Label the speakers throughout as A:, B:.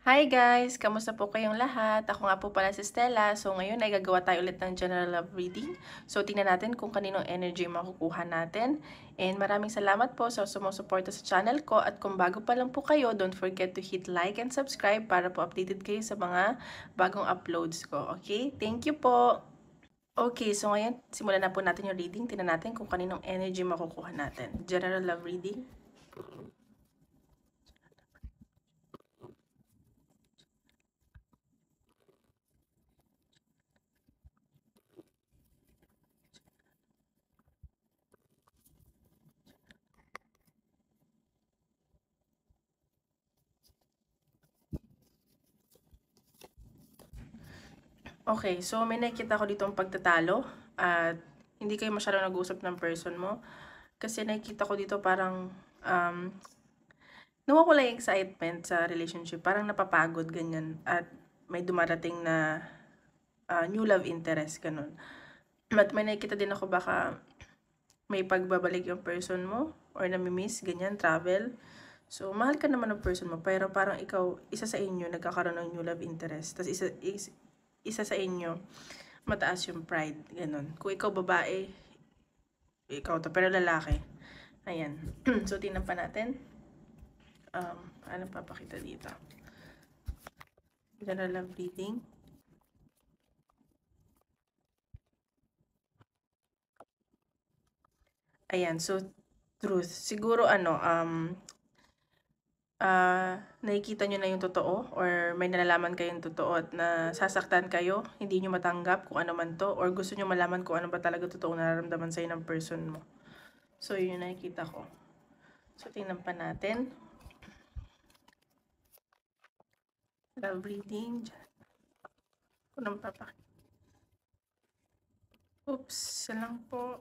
A: Hi guys! Kamusta po kayong lahat? Ako nga po pala si Stella. So ngayon ay gagawa tayo ulit ng general love reading. So tingnan natin kung kaninong energy makukuha natin. And maraming salamat po sa sumusuporta sa channel ko. At kung bago pa lang po kayo, don't forget to hit like and subscribe para po updated kayo sa mga bagong uploads ko. Okay? Thank you po! Okay, so ngayon simulan na po natin yung reading. Tingnan natin kung kaninong energy makukuha natin. General love reading. Okay, so may nakikita ko dito ang pagtatalo at hindi kayo masyadong nag-uusap ng person mo. Kasi nakikita ko dito parang nawawala yung excitement sa relationship. Parang napapagod, ganyan. At may dumarating na new love interest, ganun. At may nakikita din ako baka may pagbabalik yung person mo or namimiss, ganyan, travel. So, mahal ka naman ng person mo, pero parang ikaw, isa sa inyo, nagkakaroon ng new love interest. Tapos isa sa inyo, mataas yung pride, ganun. Kung ikaw babae, ikaw to, pero lalaki. Ayan. So, tingnan pa natin. Ano papakita dito? General love reading. Ayan, so, truth. Siguro, nakikita nyo na yung totoo or may nalalaman kayong totoo at nasasaktan kayo, hindi nyo matanggap kung ano man to or gusto nyo malaman kung ano ba talaga totoo nararamdaman sa'yo ng person mo. So, yun yung nakikita ko. So, tingnan pa natin. Love reading. Kung anong papakita. Oops, lang po.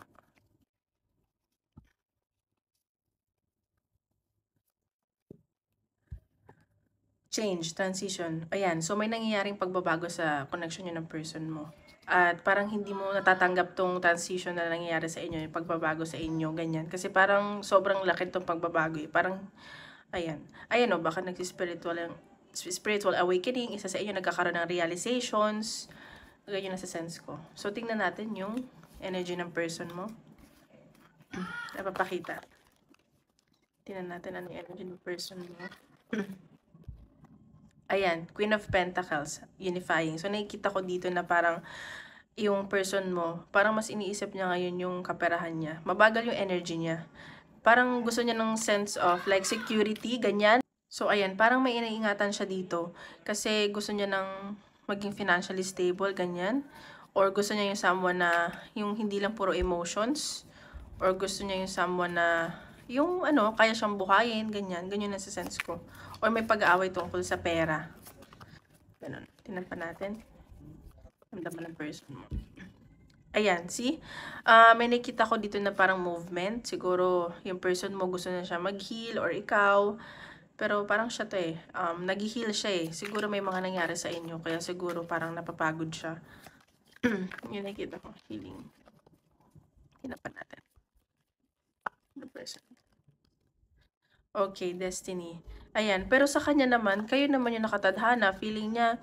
A: Change, transition. Ayan, so may nangyayaring pagbabago sa connection nyo ng person mo. At parang hindi mo natatanggap tong transition na nangyayari sa inyo, yung pagbabago sa inyo, ganyan. Kasi parang sobrang laki tong pagbabago eh. Parang, ayan. Ayan o, baka spiritual awakening, isa sa inyo nagkakaroon ng realizations. Ganyan na sa sense ko. So, tingnan natin yung energy ng person mo. Napapakita. Tingnan natin ano yung energy ng person mo. Ayan, Queen of Pentacles, unifying. So, nakikita ko dito na parang yung person mo, parang mas iniisip niya ngayon yung kaperahan niya. Mabagal yung energy niya. Parang gusto niya ng sense of like security, ganyan. So, ayan, parang may iniingatan siya dito. Kasi gusto niya ng maging financially stable, ganyan. Or gusto niya yung someone na, yung hindi lang puro emotions. Or gusto niya yung someone na, yung ano, kaya siyang buhayin, ganyan. Ganyan na sa sense ko. Or may pag-aaway tungkol sa pera. Ganun. Tingnan pa natin. Ramdaman ng person mo. Ayan, see? May nakita ko dito na parang movement. Siguro, yung person mo gusto na siya mag-heal or ikaw. Pero parang siya to eh. Nag-heal siya eh. Siguro may mga nangyari sa inyo. Kaya siguro parang napapagod siya. Yun nakita ko. Healing. Tingnan pa natin. The person. Okay, destiny. Ayan, pero sa kanya naman, kayo naman yung nakatadhana. Feeling niya,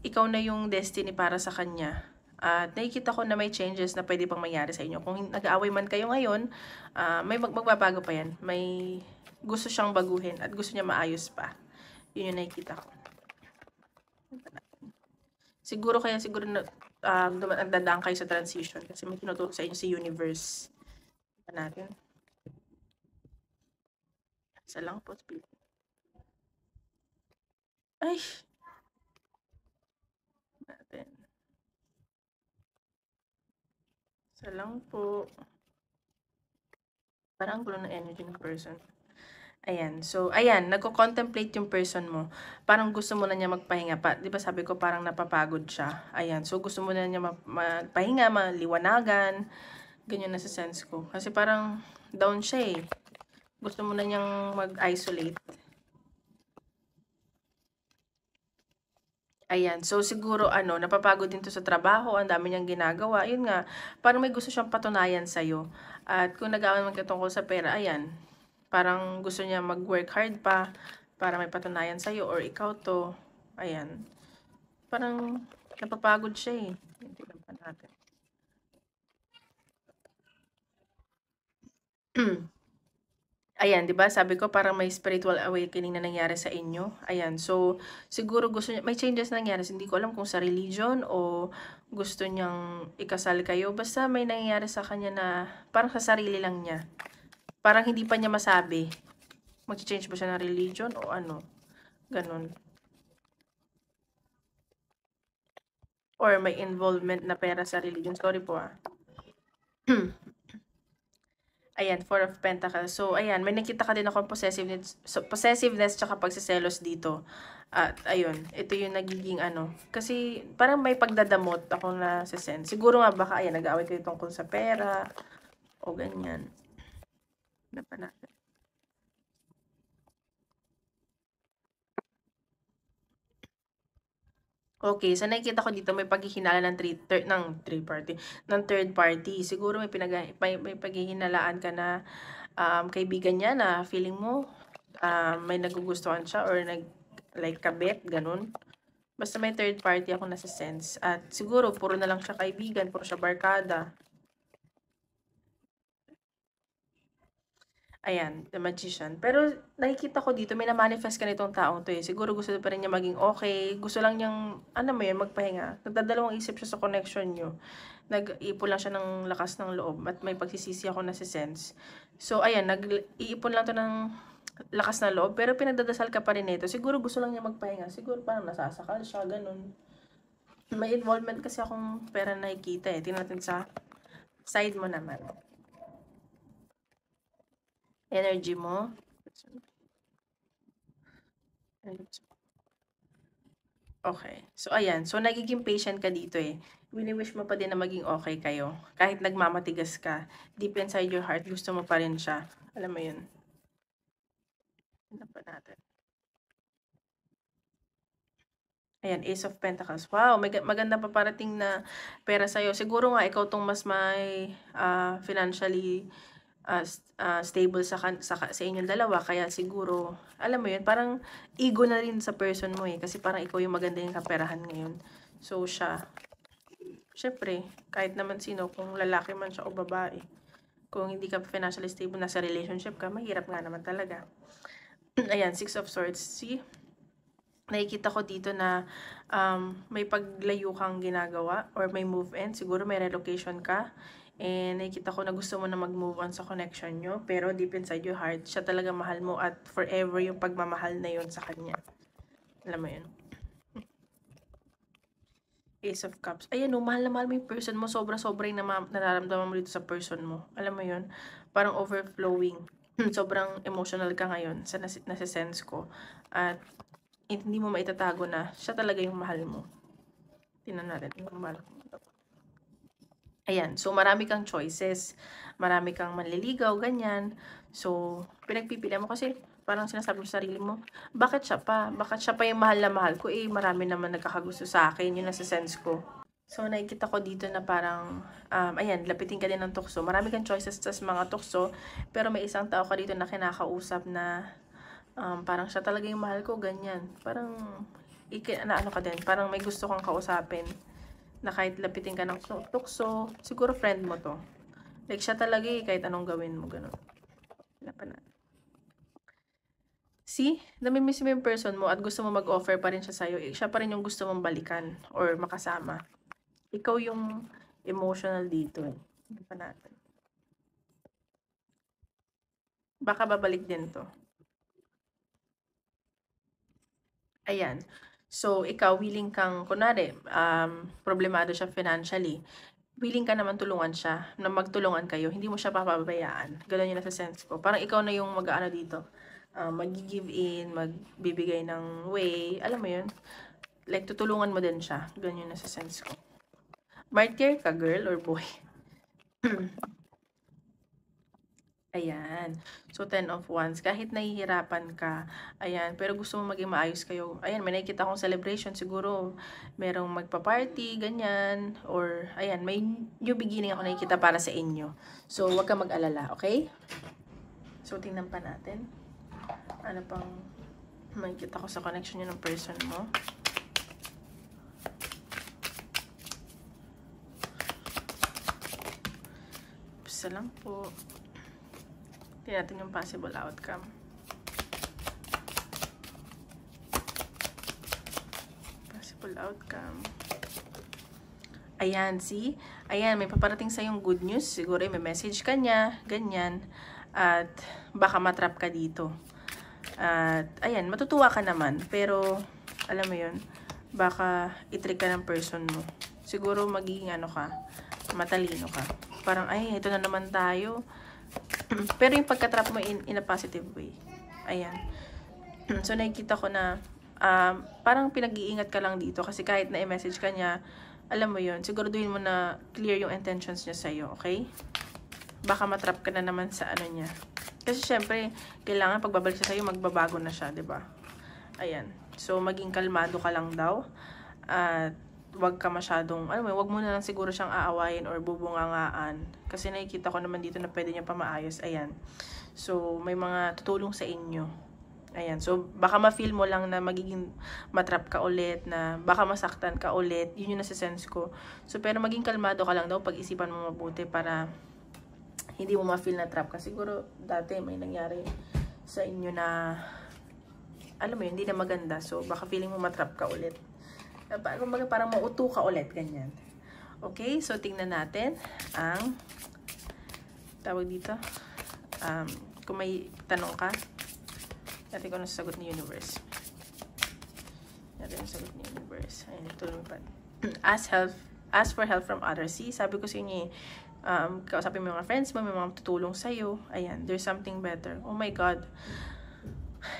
A: ikaw na yung destiny para sa kanya. At nakikita ko na may changes na pwede pang mangyari sa inyo. Kung nag-aaway man kayo ngayon, may magbabago pa yan. May gusto siyang baguhin at gusto niya maayos pa. Yun yung nakikita ko. Siguro na dadaan kayo sa transition kasi may tinuturo sa inyo si universe. Natin. Isa lang po. Ay! Natin. Isa lang po. Parang gulo ng energy ng person. Ayan. So, ayan. Nagko-contemplate yung person mo. Parang gusto mo na niya magpahinga pa. Di ba sabi ko parang napapagod siya. Ayan. So, gusto mo na niya magpahinga, maliwanagan. Ganyan na sa sense ko. Kasi parang down siya eh. Gusto mo na niyang mag-isolate. Ayan. So, siguro, napapagod din to sa trabaho. Ang dami niyang ginagawa. Yun nga, parang may gusto siyang patunayan sa'yo. At kung nag-aaman man katungkol sa pera, ayan. Parang gusto niya mag-work hard pa para may patunayan sa'yo or ikaw to. Ayan. Parang napapagod siya eh. Tingnan pa natin. Ayan, 'di ba? Sabi ko parang may spiritual awakening na nangyari sa inyo. Ayan. So, siguro gusto niya may changes na nangyari. Hindi ko alam kung sa religion o gusto niyang ikasal kayo. Basta may nangyayari sa kanya na parang sa sarili lang niya. Parang hindi pa niya masabi. Mag-change ba siya ng religion o ano? Ganun. Or may involvement na pera sa religion. Sorry po ah. Ayan, Four of Pentacles. So, ayan, may nakita ka din ako possessiveness tsaka pagsiselos dito. At, ayun, ito yung nagiging ano. Kasi, parang may pagdadamot ako na sense. Siguro nga baka, ayan, nag-aaway kayo tungkol sa pera. O ganyan. Ano pa natin? Okay, so nakikita ko dito may paghihinala ng third party. Siguro may paghihinalaan ka na kaibigan niya na feeling mo may nagugustuhan siya or like kabet, ganun. Basta may third party ako nasa sense. At siguro puro na lang siya kaibigan, puro siya barkada. Ayan, the magician. Pero nakikita ko dito, may na-manifest ka nitong taong to eh. Siguro gusto pa rin niya maging okay. Gusto lang niyang, ano mo yun, magpahinga. Nagdadalawang isip siya sa connection niyo. Nag-iipon lang siya ng lakas ng loob at may pagsisisi ako na si sense. So, ayan, nag-iipon lang to ng lakas ng loob. Pero pinagdadasal ka pa rin nito. Siguro gusto lang niya magpahinga. Siguro parang nasasakal siya, ganun. May involvement kasi akong pera nakikita eh. Tingnan natin sa side mo naman. Energy mo. Okay. So, ayan. So, nagiging patient ka dito eh. Wini-wish mo pa din na maging okay kayo. Kahit nagmamatigas ka, deep inside your heart, gusto mo pa rin siya. Alam mo yun. Tignan pa natin. Ayan, Ace of Pentacles. Wow, may maganda pa parating na pera sa'yo. Siguro nga, ikaw tong mas may financially stable sa inyong dalawa. Kaya siguro, alam mo yun, parang ego na rin sa person mo eh. Kasi parang ikaw yung maganda yung kaperahan ngayon. So, siya. Siyempre, kahit naman sino, kung lalaki man siya o babae. Kung hindi ka financially stable, nasa relationship ka, mahirap nga naman talaga. Ayan, Six of Swords. See? Nakikita ko dito na may paglayo kang ginagawa or may move-in. Siguro may relocation ka. And nakikita ko na gusto mo na mag-move on sa connection nyo. Pero deep inside your heart, siya talaga mahal mo at forever yung pagmamahal na yun sa kanya. Alam mo yun. Ace of Cups. Ayan o, mahal na mahal mo yung person mo. Sobra-sobra yung nararamdaman mo dito sa person mo. Alam mo yun? Parang overflowing. Sobrang emotional ka ngayon sa nasa-sense ko. At hindi mo maitatago na siya talaga yung mahal mo. Tingnan natin yung mahal mo. Ayan, so marami kang choices. Marami kang manliligaw, ganyan. So, pinagpipili mo kasi parang sinasabi mo sa sarili mo, bakit siya pa? Bakit siya pa yung mahal na mahal ko? Eh, marami naman nagkakagusto sa akin. Yun nasa sense ko. So, nakikita ko dito na parang, ayan, lapitin ka din ng tukso. Marami kang choices sa mga tukso, pero may isang tao ka dito na kinakausap na parang siya talaga yung mahal ko, ganyan. Parang, ano ka din, parang may gusto kang kausapin na kahit lapitin ka ng tukso, siguro friend mo to. Like, siya talaga eh, kahit anong gawin mo, gano'n. Hinapan natin. See? Namimiss mo yung person mo at gusto mo mag-offer pa rin siya sa'yo. Siya pa rin yung gusto mong balikan or makasama. Ikaw yung emotional dito eh. Hinapan natin. Baka babalik din to. Ayan. So, ikaw, willing kang, kunwari, problemado siya financially, willing ka naman tulungan siya, na magtulungan kayo, hindi mo siya papabayaan. Ganun yung nasa sense ko. Parang ikaw na yung mag-ano dito, mag-give in, magbibigay ng way, alam mo yun? Like, tutulungan mo din siya. Ganun yung nasa sense ko. Martyr ka, girl or boy? Ayan. So, 10 of Wands. Kahit nahihirapan ka, ayan, pero gusto mo maging maayos kayo. Ayan, may nakikita akong celebration. Siguro, merong magpa-party, ganyan. Or, ayan, may new beginning ako nakikita para sa inyo. So, huwag ka mag-alala, okay? So, tingnan pa natin. Ano pang Makikita ko sa connection nyo ng person mo. Basta lang po. Tingnan natin yung possible outcome. Possible outcome. Ayan, see? Ayan, may paparating sa yung good news. Siguro may message ka niya, ganyan. At baka matrap ka dito. At ayan, matutuwa ka naman. Pero, alam mo yun, baka itrick ka ng person mo. Siguro magiging ano ka, matalino ka. Parang, ay, ito na naman tayo. Pero yung pagkatrap mo in a positive way. Ayan. So, nakikita ko na parang pinag-iingat ka lang dito. Kasi kahit na i-message ka niya, alam mo yun, siguraduhin mo na clear yung intentions niya sa'yo, okay? Baka matrap ka na naman sa ano niya. Kasi syempre, kailangan pagbabalik siya sa'yo, magbabago na siya, 'di ba? Ayan. So, maging kalmado ka lang daw. At wag ka masyadong, wag mo na lang siguro siyang aawayin or bubungangaan. Kasi nakikita ko naman dito na pwede niya pa maayos. Ayan. So, may mga tutulong sa inyo. Ayan. So, baka ma-feel mo lang na magiging matrap ka ulit, na baka masaktan ka ulit. Yun yung nasa-sense ko. So, pero maging kalmado ka lang daw, pag-isipan mo mabuti para hindi mo ma-feel na trap ka. Siguro, dati may nangyari sa inyo na, alam mo yun, hindi na maganda. So, baka feeling mo matrap ka ulit. Parang mauto ka ulit, ganyan. Okay, so tingnan natin ang tawag dito. Kung may tanong ka, natin ko na sagot ni Universe. Natin ang sagot ni Universe. Ayun, tulong pa. Ask for help from others. See, sabi ko sa inyo, kausapin mo yung mga friends mo, may mga tutulong sa'yo. Ayan, there's something better. Oh my God.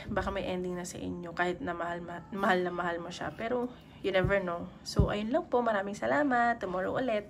A: Baka may ending na sa inyo kahit na mahal mo siya. Pero, you never know. So, ayun lang po. Maraming salamat. Tomorrow ulit.